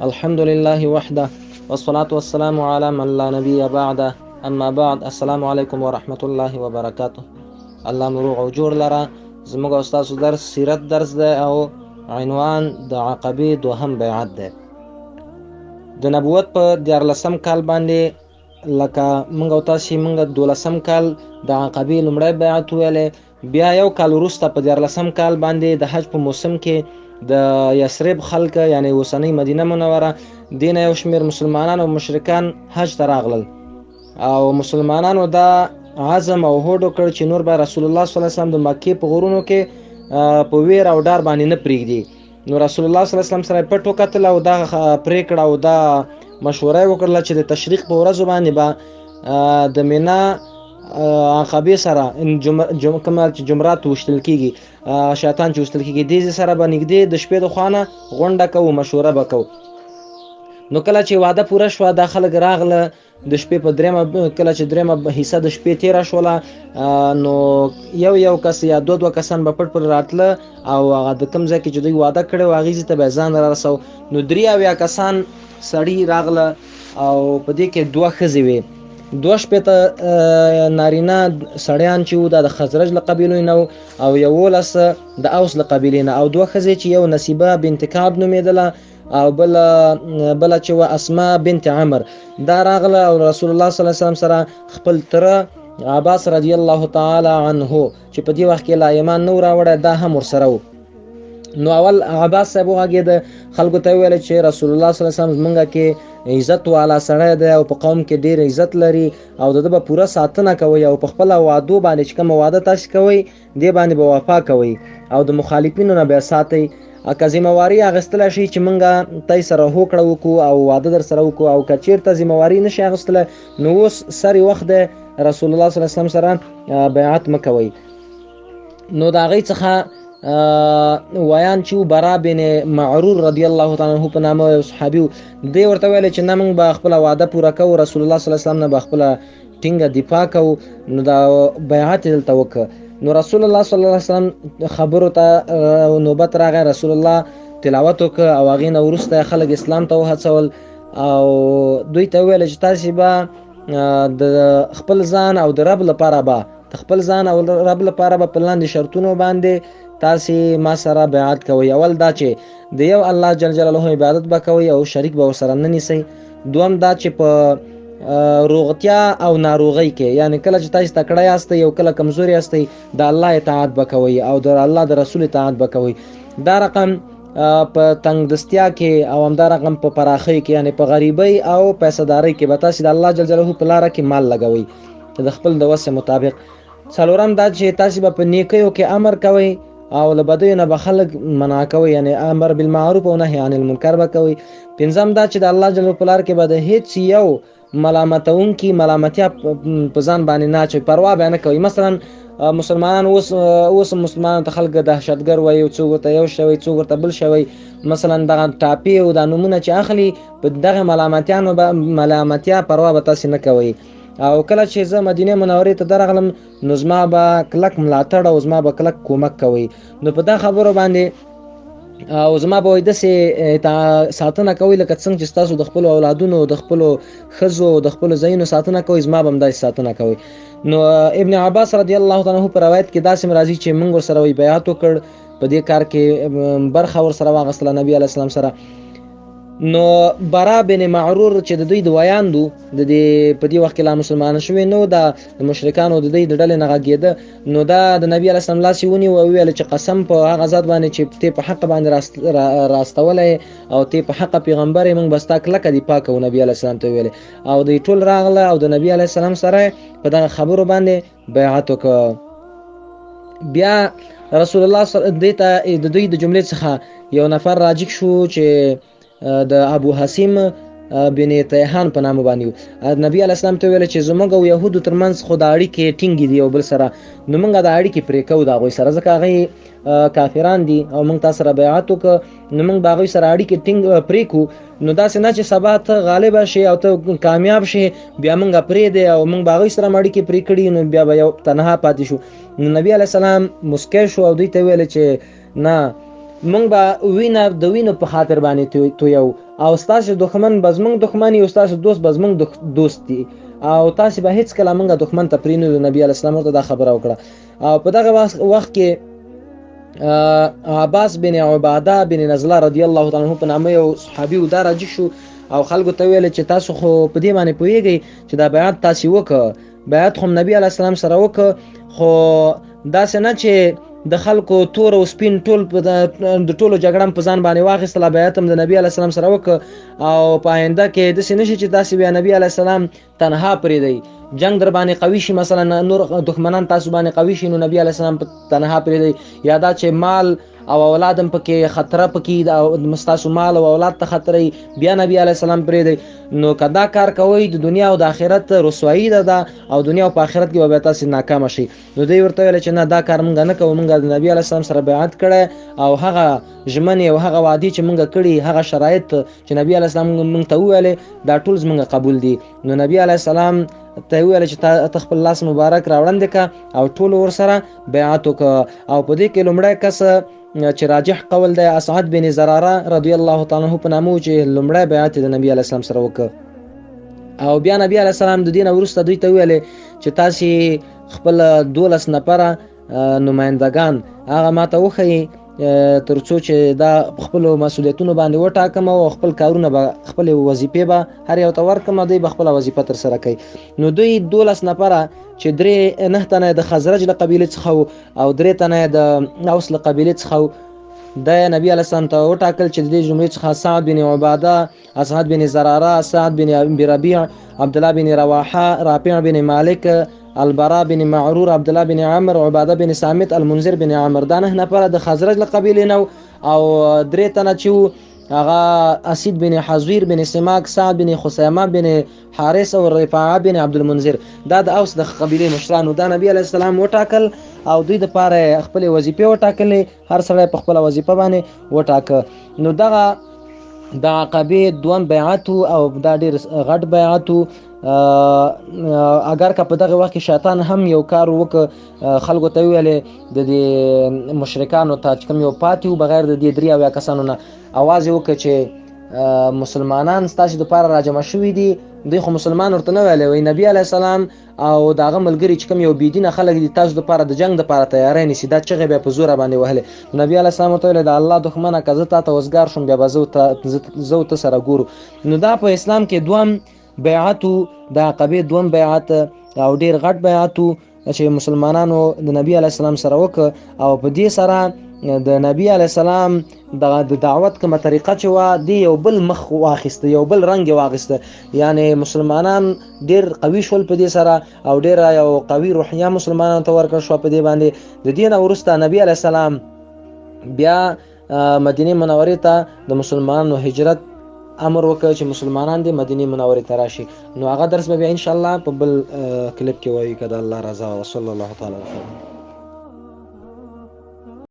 الحمد لله وحده والصلاة والسلام على من لا نبي بعده اما بعد. السلام علیکم ورحمت الله وبرکاته. الله مو روغ او جوړ لره. زموږ او ستاسو درس سیرت درس دی او عنوان د عقبې دوهم بیعت دی. د نبوت په 14 کال باندې لکه موږ او تاسو موږ 12 کال د عقبې لومړی بیعت ویلې، بیا یو کال وروسته په 14 کال باندې د حج په موسم کې د یثرب خلک یعنی اوسنۍ مدینه منوره دین یو شمیر مسلمانان او مشرکان حج ته راغلل او مسلمانانو دا عزم او هوډ وکړ چې نور به رسول الله صلی الله علیه وسلم د مکې په غرونو کې په ویر او ډار باندې نه پریږدي. نو رسول الله صلی الله علیه وسلم سره پټ وکتل او دا پریکړه او دا مشوره وکړه چې د تشریق په ورځ باندې به د مینا عقبې سره کومه چې جمرات وشتل کیږي، شیطان چې وشتل کیږي، دې سره به نږدې د شپې د خوانه غونډه کوو، مشوره به کوو. نو کله چې وعده پوره شوه دا خلک راغله د شپې په دریمه، کله چې دریمه حصہ د شپې تیره شوله نو یو کس یا دو کسان به پټ پر راتله او هغه د کوم ځای کې چې دوی وعده کړی و هغې ځای ته به ځان رارسو. نو 83 کسان سړي راغله او په دې کې 2 ښځې وې، 2 نارینه سړیان چې وو دا د خزرج له قبیلې نه او 11 د اوس له قبیلې نه او 2 ښځې چې یو نصیبه بنت کعب نومېدله او بل چې و اسماء بنت عمر دا راغله او رسول الله صلی الله علیه وسلم سره خپل تره عباس رضی الله تعالی عنه چې په دې وخت کې لا ایمان نو راوړی دا هم ورسره و. نو اول عباس صاحب وغږېده، خلکو ته ویل چې رسول الله صلی الله علیه وسلم زمونږ کې عزت والا سړی دی او په قوم کې ډیر عزت لري او دغه به پوره ساتنه کوي او په خپل وعدو باندې چې کوم وعده تاسو کوي دې باندې به وفا کوي او د مخالفینو نه به ساتي. که ذمہواری اغستل شي چې مونږه تای سره هوکړه وکړو او وعده در سره وکړو او کچیر ته ذمہواری نشي اغستل نو اوس سری وخت د رسول الله صلی الله علیه وسلم سره بیعت مکوي. نو دا غي څخه ویان چې برا بن معرور رضی الله تعالی عنہ په نامه صحابي دی ورته ویل چې نه مونږ به خپل وعده پوره کوو، رسول الله صلی الله علیه وسلم نه به خپل ټینګه دفاع کوو. نو دا بیعت دلته وکړه. نو رسول الله صلی الله علیه وسلم خبرو ته نوبت راغی، رسول الله تلاوت وکړه او هغې نه وروسته خلک اسلام ته وهڅول او دوی ته وویل چې تاسې به د خپل ځان او د رب لپاره به د خپل ځان او رب لپاره به په لاندې شرطونو باندې تاسې ما سره بیعت کوئ. اول دا چې د یو الله جل جلاله عبادت به کوئ او شریک به ورسره نه نیسئ. دوم دا چې په روغتیا او ناروغۍ کې یعنی کله چې تاسو تکړه یاستئ او کله کمزوري یاستئ د الله اطاعت وکوي او د الله د رسول اطاعت وکوي. دا رقم په تنگ دستیا کې او هم دا رقم په پراخۍ کې یعنی په غریبۍ او پیسه‌دارۍ کې به تاسو د الله جل جلاله په لاره کې مال لګوي د خپل د وسه مطابق. څلورم دا چې تاسو په نیکیو کې امر کوي او له بدیو نه به خلک منع کوي یعنی امر بالمعروف او نهی عن المنکر به کوي. پنځم دا چې د الله جل جلاله په لاره کې به د هیڅ یو ملامتونکي ملامتیا په ځان باندې نه اچوي، پروا به نه کوي. مثلا مسلمانان اوس مسلمانان ته خلک دهشتګر وایي، څوک ورته یو شوی څوک ورته بل شوی، مثلا دغه ټاپي او د نومونه چې اخلي په دغه ملامتیا پروا به تاسو نه کوي. او کله چې زه مدینه منورې ته درغلم نو زما به کلک ملاتړ او زما به کلک کومک کوي. نو په دا خبرو باندې او زما به وای داسې ساتنه کوي لکه څنګه چې تاسو د خپل اولادونو د خپل ښځو د خپل ځایونو ساتنه کوي زما به هم داسې ساتنه کوي. نو ابن عباس رضی الله تعالی عنہ په روایت کې داسې راځي چې موږ ورسره بیعت وکړ، په دې کار کې برخه ورسره واغستله نبی علیه السلام سره. نو برا بن معرور چې د دوی د ویاندو د دې په دې وخت کې لا مسلمان شوی نو د مشرکانو د دوی د ډلې نه غږېده. نو دا د نبی علیه السلام لاس ونی او ویل چې قسم په هغه ذات باندې چې ته په حق باندې راستولې او ته په حق پیغمبر موږ بستا کلک دی پاک او نبی علیه السلام ته ویل او دوی ټول راغله او د نبی علیه السلام سره په دغه خبرو باندې بیعت وکړه. بیا رسول الله د دوی د جملې څخه یو نفر راجک شو چې د ابو حسیم بن تیحان په نامه باندې نبی علیه السلام ته ویل چې زموږ او يهودو ترمنځ خو د اړیکې ټینګې دي او بل سره نو موږ د اړیکې پرې کوو د هغوی سره ځکه هغوی کافران دي او موږ تاسو سره بیعت وکړو نو موږ د هغوی سره اړیکې ټینګ پرې کړو. نو داسې نه چې سبا ته غالب شي او ته کامیاب شي بیا موږ پرېږدې او موږ د هغوی سره اړیکې پرې کړي نو بیا به یو تنها پاتې شو. نو نبی علیه السلام مسکی شو او دوی ته ویل چې نه مونږ به وینه د وینو په خاطر باندې تویو او ستاسو دښمن به زمونږ دښمن وي او ستاسو دوست به زمونږ دوست دي او تاسو به هیڅ کله مونږ دښمن ته پرېنږدو. نبي علیه السلام ورته دا خبره وکړه. او په دغه وخت کې عباس بن عباده بن نزله رضی الله تعالی عنہ په نامه یو صحابي و دا راجع شو او خلکو ته ویل چې تاسو خو په دې باندې پوهیږئ چې دا بیعت تاسو وکړه، بیعت خو نبی علیه السلام سره وکړه، خو داسې نه چې د خلکو تور او سپین ټول د ټولو جګړه په ځان باندې واخیستله، بیعت هم د نبی علیه السلام سره وکړه او په آینده کې داسې نشي چې تاسو بیا نبی علیه السلام تنها پرېږدئ، جنگ در باندې قوي شي، مثلا نور دښمنان تاسو باندې قوي شي، نو نبی علیه السلام تنها پرېږدئ، یا دا چې مال او اولاد هم پکې خطره پکې او ستاسو مال او اولاد ته خطرې، بیا نبی علیه السلام پرېږدئ. نو که دا کار کوئ د دنیا او د آخرت رسوایي ده او دنیا او په آخرت کې به بیا تاسې ناکامه شي. نو دوی ورته ویل چې نه دا کار مونږ نه کوو، مونږ د نبی علیه السلام سره بیعت کړی او هغه ژمنې او هغه وعدې چې مونږ کړي، هغه شرایط چې نبی علیه السلام مونږ ته وویلې دا ټول زمونږ قبول دي. نو نبی علیه السلام ته ویل چې ته خپل لاس مبارک راوړاندې کړه او ټول ورسره بیعت وکړه. او په دې کې لومړی کس چې راجح قول دی اسعد بن زراره رضی الله تعالی عنہ په نامه چې لومړی بیعت د نبی علیه السلام سره وکړ. او بیا نبی علیه السلام د دین وروسته دوی ته ویل چې تاسو خپل 12 نفره نمائندگان هغه ماته وښیي ترڅو چې دا خپل مسؤلیتونو باندې وټاکم او خپل کارونه به خپل وظیفې به هر یو ته ورکم، دوی به خپل وظیفه تر سره کوي. نو دوی 12 نفره چې 9 تنه د خزرج له قبیله څخه او 3 تنه د اوس له قبیله څخه د نبی علیه السلام ته وټاکل چې د دې جملې څخه سعد بن عباده، اسعد بن زراره، سعد بن ربيع، عبد الله بن رواحه، رافع بن مالک، البراء بن معرور، عبد الله بن عمر، عباده بن صامت، المنذر بن عمر، دا 9 نفره د خزرج له قبیله نو او 3 تنه چې هغه اسید بن حزویر بن سماک، سعد بن خسیمه بن حارث او رفاعه بن عبد المنذر، دا د اوس د قبیله مشرانو. دا نبی علیه السلام وټاکل او دوی د پاره خپل وظیفه وټاکلې، هر سړی په خپل وظیفه باندې وټاک. نو دغه د عقبه دوم بیعت او دا ډیر غټ بیعت اگر که په دغه وخت کې شیطان هم یو کار وک خلکو ته ویل د دې مشرکانو ته چې کوم یو پاتې بغیر د دې 3 یا کسانو نه आवाज وک چې مسلمانان ستاسو د پاره راجمع شوي دي، دوی خو مسلمان ورته نه ویل، وی نبی علیه السلام او داغه ملګری چې کوم یو بيدینه خلک دي تاسو د پاره د جنگ د پاره تیاری نیسي، دا چغه به په زور باندې وهله. نبی علیه السلام ورته ویل د الله دښمنه کزه ته وزګار شوم بیا زو ته سره ګورو. نو دا په اسلام کې دوم بیعت د عقبه دوم بیعت او ډیر غټ بیعت چې مسلمانانو د نبی علیه السلام سره وک او په دې سره د نبی علیه السلام د دعوت کومه طریقه چې وا دی یو بل مخ واخیسته، یو بل رنگ واخیسته، یعنی مسلمانان ډیر قوي شول په دې سره او ډیر یو قوي روحیه مسلمانانو ته ورکړ شو په دې باندې. د دین ورسته نبی علیه السلام بیا مدینه منوره ته د مسلمانانو هجرت امر وکړ چې مسلمانان د مدینه منوره ته راشي. نو هغه درس به ان شاء الله په بل کلیپ کې وایي کده الله رضا. وصلی الله تعالی علیه